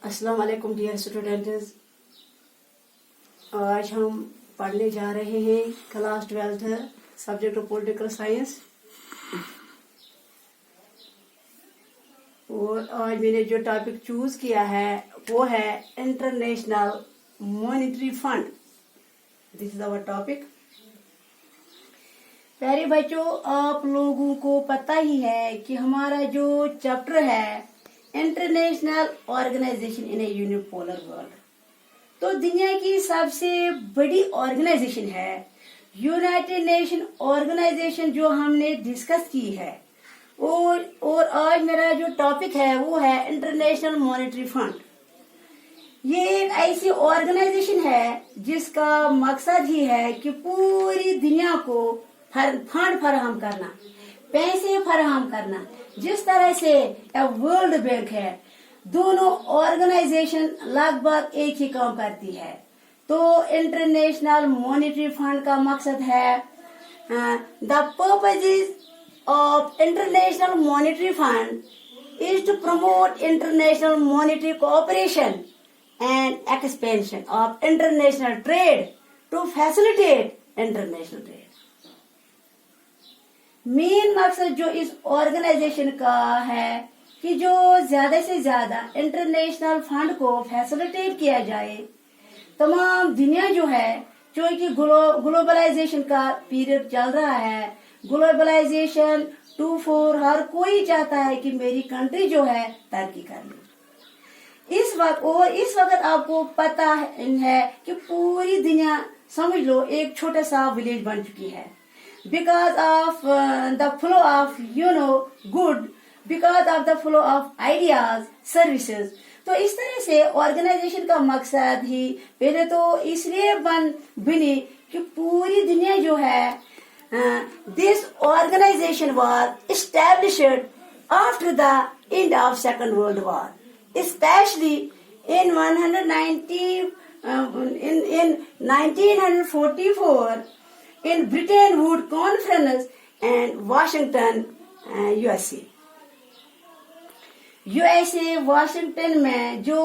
अस्सलाम वालेकुम dear students. आज हम पढ़ने जा रहे हैं क्लास 12 सब्जेक्ट पॉलिटिकल साइंस। और आज मैंने जो टॉपिक चूज किया है वो है international monetary fund. This is our topic. प्यारे बच्चों, आप लोगों को पता ही है कि हमारा जो चैप्टर है इंटरनेशनल ऑर्गेनाइजेशन इन ए यूनिपोलर वर्ल्ड, तो दुनिया की सबसे बड़ी ऑर्गेनाइजेशन है यूनाइटेड नेशन ऑर्गेनाइजेशन, जो हमने डिस्कस की है। और आज मेरा जो टॉपिक है वो है इंटरनेशनल मॉनेटरी फंड। ये एक ऐसी ऑर्गेनाइजेशन है जिसका मकसद ही है कि पूरी दुनिया को फंड फराहम करना, पैसे फराहम करना। जिस तरह से वर्ल्ड बैंक है, दोनों ऑर्गेनाइजेशन लगभग एक ही काम करती है। तो इंटरनेशनल मॉनेटरी फंड का मकसद है the purpose of international monetary fund is to promote international monetary cooperation and expansion of international trade to facilitate international trade. Main मकसद जो इस ऑर्गेनाइजेशन का है कि जो ज्यादा से ज्यादा इंटरनेशनल फंड को फैसिलिटेट किया जाए। तमाम दुनिया जो है, जो कि ग्लोबलाइजेशन का पीरियड चल रहा है, ग्लोबलाइजेशन 2.4, हर कोई चाहता है कि मेरी कंट्री जो है तरक्की कर ले। इस वक्त आपको पता है कि पूरी दुनिया समझ लो एक छोटा सा विलेज बन चुकी है। Because of the flow of good, because of the flow of ideas, services. तो इस तरह से ऑर्गेनाइजेशन का मकसद ही पहले तो इसलिए बनी कि पूरी दुनिया जो है, this organization was established after the end of Second World War, especially in 1944 in Bretton Woods Conference and Washington, USA Washington में जो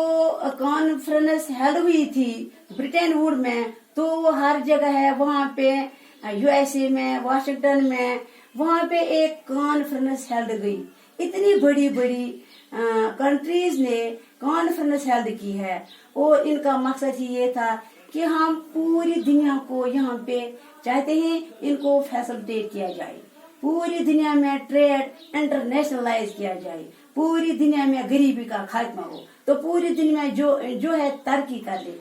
कॉन्फ्रेंस हेल्ड हुई थी ब्रिटेन वुड में, तो वो हर जगह है वहाँ पे यूएसए में, वाशिंगटन में, वहाँ पे एक कॉन्फ्रेंस हेल्ड गई। इतनी बड़ी बड़ी कंट्रीज ने कॉन्फ्रेंस हेल्ड की है और इनका मकसद ही ये था कि हम पूरी दुनिया को यहाँ पे चाहते हैं इनको फैसिलिटेट किया जाए, पूरी दुनिया में ट्रेड इंटरनेशनलाइज किया जाए, पूरी दुनिया में गरीबी का खात्मा हो, तो पूरी दुनिया में जो है तरक्की कर ले।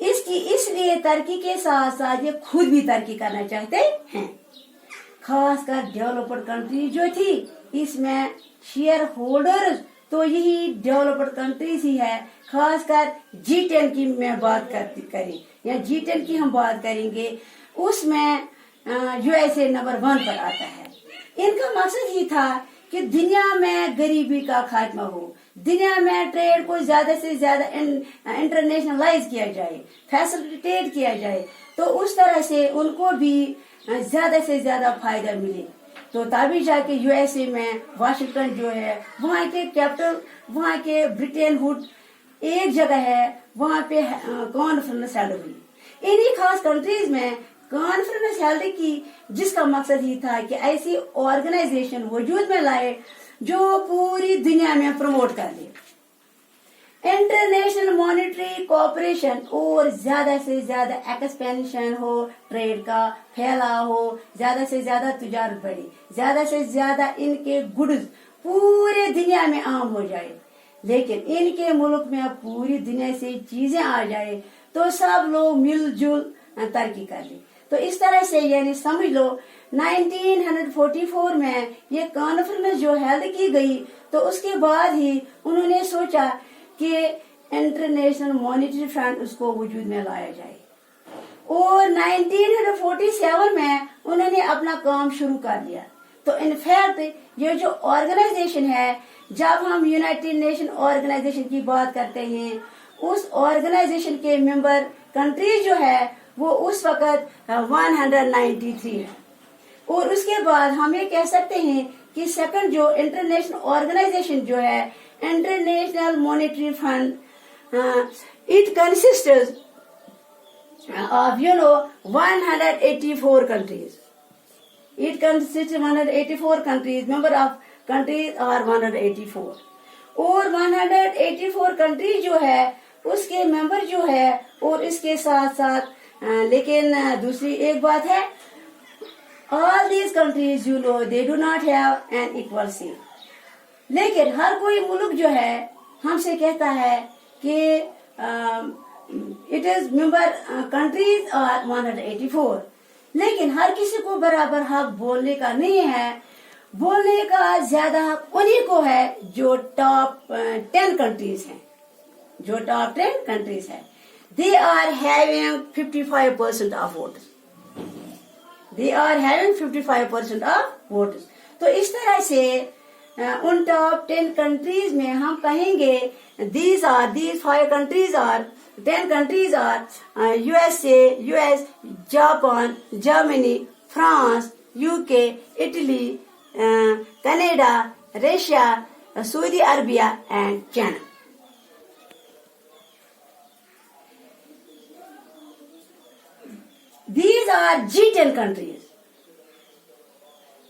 इसलिए तरक्की के साथ साथ ये खुद भी तरक्की करना चाहते हैं। खासकर डेवलप्ड कंट्री जो थी, इसमें शेयर होल्डर्स तो यही डेवलप्ड कंट्रीज ही है। खासकर G10 की मैं बात करें या G10 की हम बात करेंगे, उसमें यूएसए नंबर 1 पर आता है। इनका मकसद ही था कि दुनिया में गरीबी का खात्मा हो, दुनिया में ट्रेड को ज्यादा से ज्यादा इंटरनेशनलाइज किया जाए, फैसिलिटेट किया जाए, तो उस तरह से उनको भी ज्यादा से ज्यादा फायदा मिले। तो तभी जाके यूएसए में वाशिंगटन जो है, वहाँ के कैपिटल, वहाँ के ब्रिटेन वुड एक जगह है, वहाँ पे कॉन्फ्रेंस हेल्ड हुई। इन्हीं खास कंट्रीज में कॉन्फ्रेंस हेल्ड की, जिसका मकसद ही था कि ऐसी ऑर्गेनाइजेशन वजूद में लाए जो पूरी दुनिया में प्रमोट कर ले इंटरनेशनल मॉनेटरी कोऑपरेशन, और ज्यादा से ज्यादा एक्सपेंशन हो, ट्रेड का फैलाव हो, ज्यादा से ज्यादा तिजारत बढ़े, ज्यादा से ज्यादा इनके गुड्स पूरे दुनिया में आम हो जाए। लेकिन इनके मुल्क में पूरी दुनिया से चीजें आ जाए तो सब लोग मिलजुल तरक्की कर ले। तो इस तरह से यानी समझ लो 1944 में ये कॉन्फ्रेंस जो हेल्ड की गई, तो उसके बाद ही उन्होंने सोचा कि इंटरनेशनल मॉनेटरी फंड उसको वजूद में लाया जाए। और 1947 में उन्होंने अपना काम शुरू कर लिया। तो इनफैक्ट ये जो ऑर्गेनाइजेशन है, जब हम यूनाइटेड नेशन ऑर्गेनाइजेशन की बात करते हैं, उस ऑर्गेनाइजेशन के मेंबर कंट्रीज जो है वो उस वक्त 193 है। और उसके बाद हम ये कह सकते हैं कि सेकंड जो इंटरनेशनल ऑर्गेनाइजेशन जो है international monetary fund it consists of 184 countries. It consists of 184 countries. Number of countries are 184. और 184 कंट्रीज जो है उसके मेंबर जो है, और इसके साथ साथ लेकिन दूसरी एक बात है, all these countries they do not have an equal say. लेकिन हर कोई मुल्क जो है हमसे कहता है कि it is member countries are 184, लेकिन हर किसी को बराबर हक बोलने का नहीं है. बोलने का ज्यादा हक उन्हीं को है जो टॉप 10 कंट्रीज हैं. जो टॉप 10 कंट्रीज है, they are having 55% of voters. They are having 55% of voters. तो इस तरह से उन टॉप 10 कंट्रीज में हम कहेंगे these 5 countries are 10 countries are USA, US, Japan, Germany, France, UK, Italy, Canada, Russia, Saudi Arabia and China. These are G10 countries,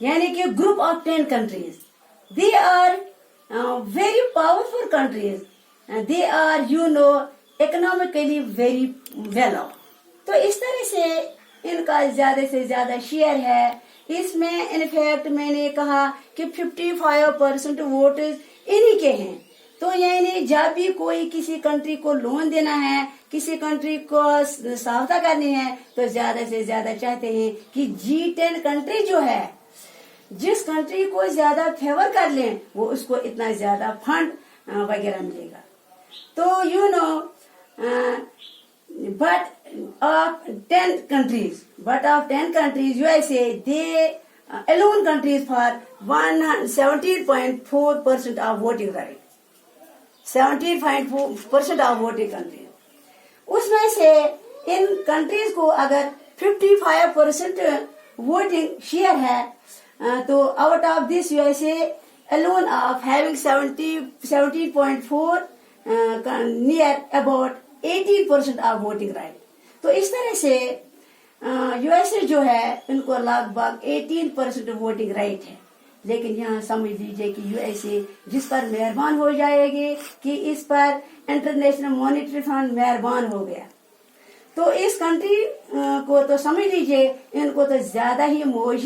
यानी कि group of 10 countries. They are very powerful countries. They are economically very well off. तो इस तरह से इनका ज्यादा से ज्यादा शेयर है. इसमें इनफैक्ट मैंने कहा कि 55% वोट इन्हीं के हैं. तो यानी जब भी कोई किसी कंट्री को लोन देना है, किसी कंट्री को सहायता करनी है, तो ज्यादा से ज्यादा चाहते हैं कि G10 कंट्री जो है, जिस कंट्री को ज्यादा फेवर कर लें वो उसको इतना ज्यादा फंड वगैरह मिलेगा. तो but of 10 countries USA, they alone countries for 17.4% of voting right. 17.4% of voting countries. उसमें से इन कंट्रीज को अगर 55% वोटिंग शेयर है, तो out of this USA alone of having 17.4 near about 18% of voting right. तो इस तरह से USA जो है इनको लगभग 18% वोटिंग राइट है. लेकिन यहाँ समझ लीजिए कि USA जिस पर मेहरबान हो जाएगी कि इस पर इंटरनेशनल मॉनेटरी फंड मेहरबान हो गया, तो इस कंट्री को तो समझ लीजिए इनको तो ज्यादा ही मौज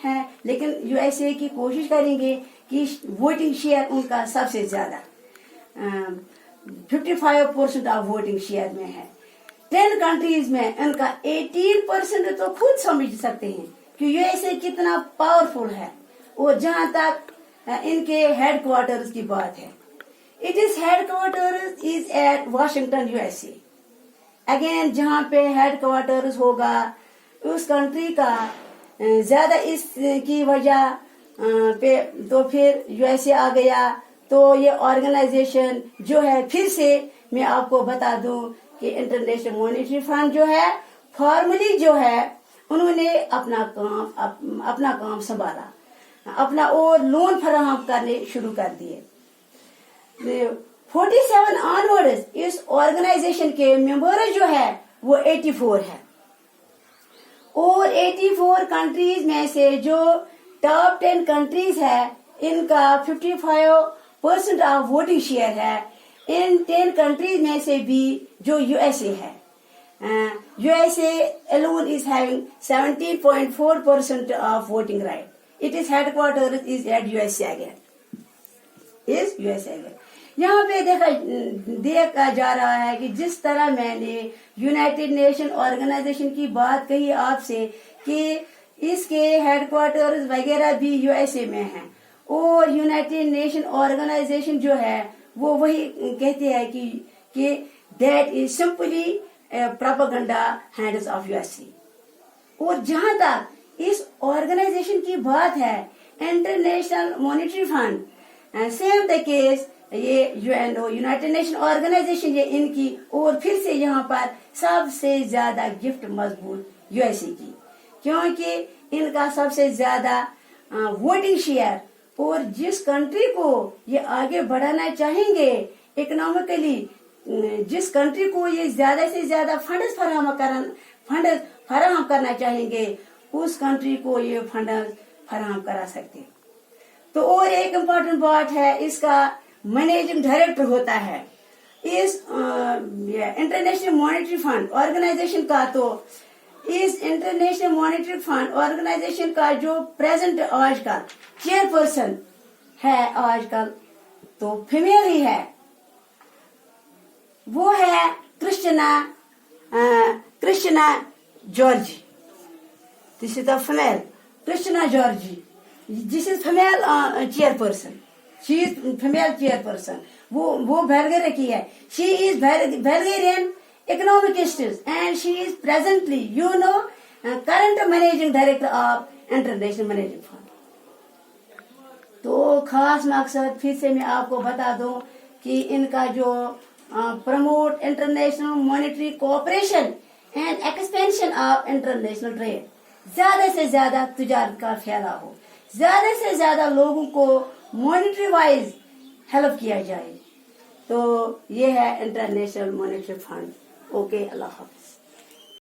है. लेकिन USA की कोशिश करेंगे कि वोटिंग शेयर उनका सबसे ज्यादा 55% ऑफ वोटिंग शेयर में है. 10 कंट्रीज में इनका 18%. तो खुद समझ सकते हैं कि USA कितना पावरफुल है. और जहां तक इनके हेडक्वार्टर्स की बात है, it is headquarters is at Washington USA. Again जहां पे हेडक्वार्टर्स होगा उस कंट्री का ज्यादा इसकी वजह पे तो फिर USA आ गया. तो ये ऑर्गेनाइजेशन जो है, फिर से मैं आपको बता दूं कि इंटरनेशनल मॉनेटरी फंड जो है फॉर्मली जो है उन्होंने अपना काम संभाला, अपना और लोन फराहम करने शुरू कर दिए. 47 ऑनवर्ड्स इस ऑर्गेनाइजेशन के मेंबर जो है वो 84 है. और 84 कंट्रीज में से जो टॉप 10 कंट्रीज है इनका 55% ऑफ वोटिंग शेयर है. इन 10 कंट्रीज में से भी जो USA है, USA alone is having 17.4% of voting right. It is headquarters is at USA again. यहाँ पे देखा जा रहा है कि जिस तरह मैंने यूनाइटेड नेशन ऑर्गेनाइजेशन की बात कही आपसे कि इसके हेडक्वार्टर्स वगैरह भी USA में हैं, और यूनाइटेड नेशन ऑर्गेनाइजेशन जो है वो वही कहते हैं कि that is simply propaganda hands of USA. और जहां तक इस ऑर्गेनाइजेशन की बात है, international monetary fund same the case, ये UNO यूनाइटेड नेशन ऑर्गेनाइजेशन ये इनकी, और फिर से यहाँ पर सबसे ज्यादा गिफ्ट मजबूत USA की, क्योंकि इनका सबसे ज्यादा वोटिंग शेयर, और जिस कंट्री को ये आगे बढ़ाना चाहेंगे इकोनॉमिकली जिस कंट्री को ये ज्यादा से ज्यादा फंड फराहम करना चाहेंगे उस कंट्री को ये फंड फराहम करा सकते हैं। तो और एक इम्पोर्टेंट बात है, इसका मैनेजिंग डायरेक्टर होता है इस इंटरनेशनल मॉनेटरी फंड ऑर्गेनाइजेशन का। तो इस इंटरनेशनल मॉनेटरी फंड ऑर्गेनाइजेशन का जो प्रेजेंट आजकल चेयरपर्सन है आजकल तो फीमेल ही है, वो है Cristina Georgie. This is the female Cristina Georgie, this is female chairperson, she is female chairperson. वो बुल्गारिया की है। She is Bulgarian economist and she is presently current managing director of international managing fund. तो खास मकसद फिर से मैं आपको बता दूं कि इनका जो promote international monetary cooperation and expansion of international trade, ज्यादा से ज्यादा तजारत का फैलाव हो, ज्यादा से ज्यादा लोगों को मॉनेटरी वाइज हेल्प किया जाए। तो ये है इंटरनेशनल मॉनेटरी फंड। ओके, अल्लाह हाफिज।